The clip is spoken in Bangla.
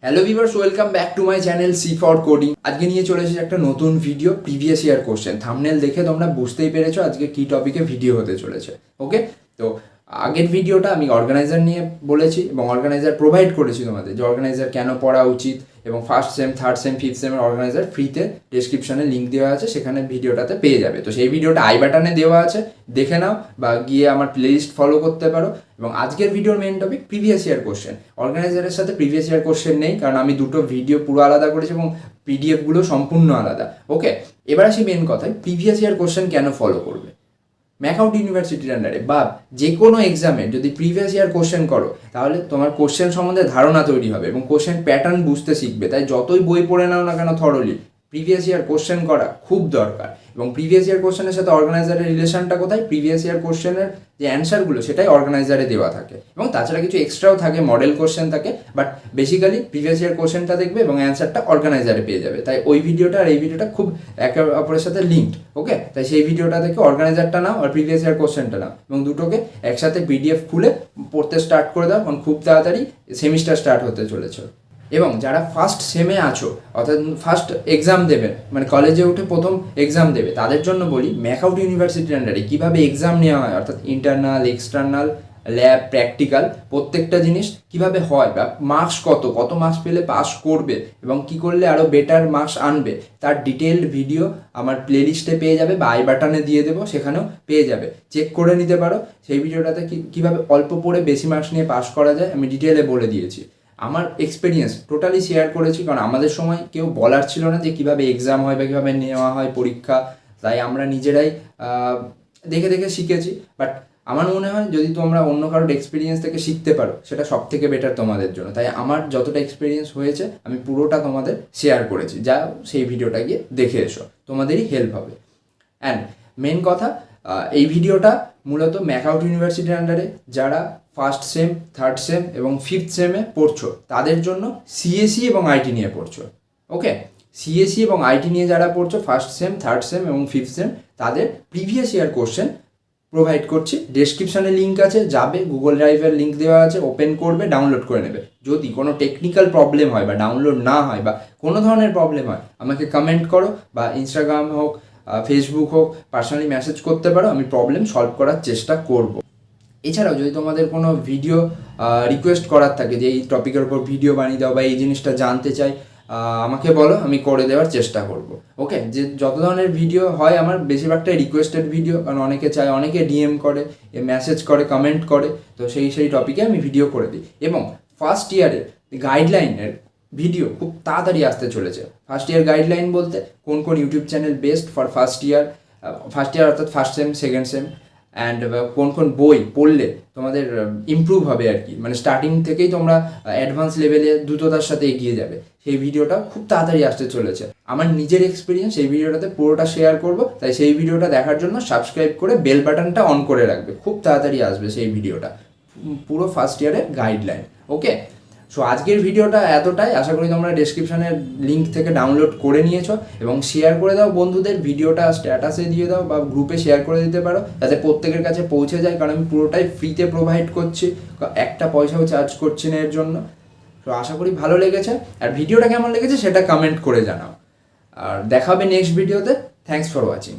Hello viewers, welcome back to my channel C for coding. আজকে নিয়ে চলে এসেছি একটা নতুন ভিডিও, প্রিভিয়াস ইয়ার কোশ্চেন। থাম্বনেল দেখে তোমরা বুঝতেই পেরেছো আজকে কী টপিকে ভিডিও হতে চলেছে। ওকে, তো আগের ভিডিওটা আমি অর্গানাইজার নিয়ে বলেছি এবং অর্গানাইজার প্রোভাইড করেছি তোমাদের, যে অর্গানাইজার কেন পড়া উচিত, এবং first sem, third sem, fifth সেমের অর্গানাইজার ফ্রিতে ডেসক্রিপশনে লিঙ্ক দেওয়া আছে, সেখানে ভিডিওটাতে পেয়ে যাবে। তো সেই ভিডিওটা আই বাটনে দেওয়া আছে, দেখে নাও বা গিয়ে আমার প্লেলিস্ট ফলো করতে পারো। এবং আজকের ভিডিওর main topic previous year question. অর্গানাইজারের সাথে প্রিভিয়াস ইয়ার কোশ্চেন নেই, কারণ আমি দুটো ভিডিও পুরো আলাদা করেছি এবং পিডিএফগুলো সম্পূর্ণ আলাদা। ওকে, এবার আসি মেন কথায়, প্রিভিয়াস ইয়ার কোশ্চেন কেন ফলো করবে। ম্যাকআউট ইউনিভার্সিটির আন্ডারে বা যে কোনো এক্সামে যদি প্রিভিয়াস ইয়ার কোশ্চেন করো, তাহলে তোমার কোশ্চেন সম্বন্ধে ধারণা তৈরি হবে এবং কোশ্চেন প্যাটার্ন বুঝতে শিখবে। তাই যতই বই পড়ে নাও না কেন থরলি, প্রিভিয়াস ইয়ার কোশ্চেন করা খুব দরকার। এবং প্রিভিয়াস ইয়ার কোশ্চেনের সাথে অর্গানাইজারের রিলেশনটা কোথায়? প্রিভিয়াস ইয়ার কোশ্চেনের যে অ্যান্সারগুলো সেটাই অর্গানাইজারে দেওয়া থাকে, এবং তাছাড়া কিছু এক্সট্রাও থাকে, মডেল কোশ্চেন থাকে, বাট বেসিক্যালি প্রিভিয়াস ইয়ার কোশ্চেনটা দেখবে এবং অ্যান্সারটা অর্গানাইজারে পেয়ে যাবে। তাই ওই ভিডিওটা আর এই ভিডিওটা খুব একে অপরের সাথে লিঙ্কড। ওকে, তাই সেই ভিডিওটা দেখে অর্গানাইজারটা নাও আর প্রিভিয়াস ইয়ার কোশ্চেনটা নাও, এবং দুটোকে একসাথে পিডিএফ খুলে পড়তে স্টার্ট করে দাও, কারণ খুব তাড়াতাড়ি সেমিস্টার স্টার্ট হতে চলেছে। এবং যারা ফার্স্ট সেমে আছো, অর্থাৎ ফার্স্ট এক্সাম দেবে, মানে কলেজে উঠে প্রথম এক্সাম দেবে, তাদের জন্য বলি ম্যাকআউট ইউনিভার্সিটির আন্ডারে কীভাবে এক্সাম নেওয়া হয়, অর্থাৎ ইন্টারনাল, এক্সটার্নাল, ল্যাব, প্র্যাকটিক্যাল, প্রত্যেকটা জিনিস কিভাবে হয়, বা মার্কস কত মার্কস পেলে পাস করবে এবং কি করলে আরও বেটার মার্কস আনবে, তার ডিটেলড ভিডিও আমার প্লেলিস্টে পেয়ে যাবে বা আই বাটনে দিয়ে দেবো, সেখানেও পেয়ে যাবে, চেক করে নিতে পারো। সেই ভিডিওটাতে কীভাবে অল্প পড়ে বেশি মার্কস নিয়ে পাস করা যায় আমি ডিটেলে বলে দিয়েছি। আমার এক্সপিরিয়েন্স টোটালি শেয়ার করেছি, কারণ আমাদের সময় কেউ বলার ছিল না যে কীভাবে এক্সাম হয় বা কীভাবে নেওয়া হয় পরীক্ষা। তাই আমরা নিজেরাই দেখে দেখে শিখেছি। বাট আমার মনে হয় যদি তোমরা অন্য কারোর এক্সপিরিয়েন্স থেকে শিখতে পারো, সেটা সব থেকে বেটার তোমাদের জন্য। তাই আমার যতটা এক্সপিরিয়েন্স হয়েছে আমি পুরোটা তোমাদের শেয়ার করেছি, যা সেই ভিডিওটা গিয়ে দেখে এসো, তোমাদেরই হেল্প হবে। অ্যান্ড মেন কথা, এই ভিডিওটা মূলত ম্যাকআউট ইউনিভার্সিটির আন্ডারে যারা ফার্স্ট সেম, থার্ড সেম এবং ফিফথ সেমে পড়ছো তাদের জন্য, সিএসই এবং আইটি নিয়ে পড়ছো। ওকে, সিএসই এবং আইটি নিয়ে যারা পড়ছো ফার্স্ট সেম, থার্ড সেম এবং ফিফথ সেম, তাদের প্রিভিয়াস ইয়ার কোশ্চেন প্রোভাইড করছি। ডেসক্রিপশানে লিঙ্ক আছে, যাবে, গুগল ড্রাইভের লিঙ্ক দেওয়া আছে, ওপেন করবে, ডাউনলোড করে নেবে। যদি কোনো টেকনিক্যাল প্রবলেম হয় বা ডাউনলোড না হয় বা কোনো ধরনের প্রবলেম হয়, আমাকে কমেন্ট করো বা ইনস্টাগ্রাম হোক, ফেসবুক হোক, পার্সোনালি মেসেজ করতে পারো, আমি প্রবলেম সলভ করার চেষ্টা করব। এছাড়াও যদি তোমাদের কোনো ভিডিও রিকোয়েস্ট করার থাকে, যে এই টপিকের উপর ভিডিও বানিয়ে দাও বা এই জিনিসটা জানতে চাই, আমাকে বলো, আমি করে দেওয়ার চেষ্টা করব। ওকে, যে যত ধরনের ভিডিও হয় আমার বেশিরভাগটাই রিকোয়েস্টেড ভিডিও, কারণ অনেকে চায়, অনেকে ডিএম করে, মেসেজ করে, কমেন্ট করে, তো সেই টপিকে আমি ভিডিও করে দিই। এবং ফার্স্ট ইয়ারের গাইডলাইনের ভিডিও খুব তাড়াতাড়ি আসতে চলেছে। ফার্স্ট ইয়ার গাইডলাইন বলতে কোন কোন YouTube channel best for first year অর্থাৎ first sem, second sem, and কোন কোন বই পড়লে তোমাদের ইমপ্রুভ হবে আর কি, মানে স্টার্টিং থেকেই তোমরা অ্যাডভান্স লেভেলে দ্রুততার সাথে এগিয়ে যাবে, সেই ভিডিওটা খুব তাড়াতাড়ি আসতে চলেছে। আমার নিজের এক্সপিরিয়েন্স সেই ভিডিওটাতে পুরোটা শেয়ার করব, তাই সেই ভিডিওটা দেখার জন্য সাবস্ক্রাইব করে বেল বাটনটা অন করে রাখবে, খুব তাড়াতাড়ি আসবে সেই ভিডিওটা, পুরো ফার্স্ট ইয়ারের গাইডলাইন। ওকে, সো আজকের ভিডিওটা এতটাই। আশা করি তোমরা ডেসক্রিপশনের লিঙ্ক থেকে ডাউনলোড করে নিয়েছো এবং শেয়ার করে দাও বন্ধুদের, ভিডিওটা স্ট্যাটাসে দিয়ে দাও বা গ্রুপে শেয়ার করে দিতে পারো, যাতে প্রত্যেকের কাছে পৌঁছে যায়, কারণ আমি পুরোটাই ফ্রিতে প্রোভাইড করছি, একটা পয়সাও চার্জ করছি না এর জন্য। তো আশা করি ভালো লেগেছে, আর ভিডিওটা কেমন লেগেছে সেটা কমেন্ট করে জানাও। আর দেখা হবে নেক্সট ভিডিওতে। Thanks for watching.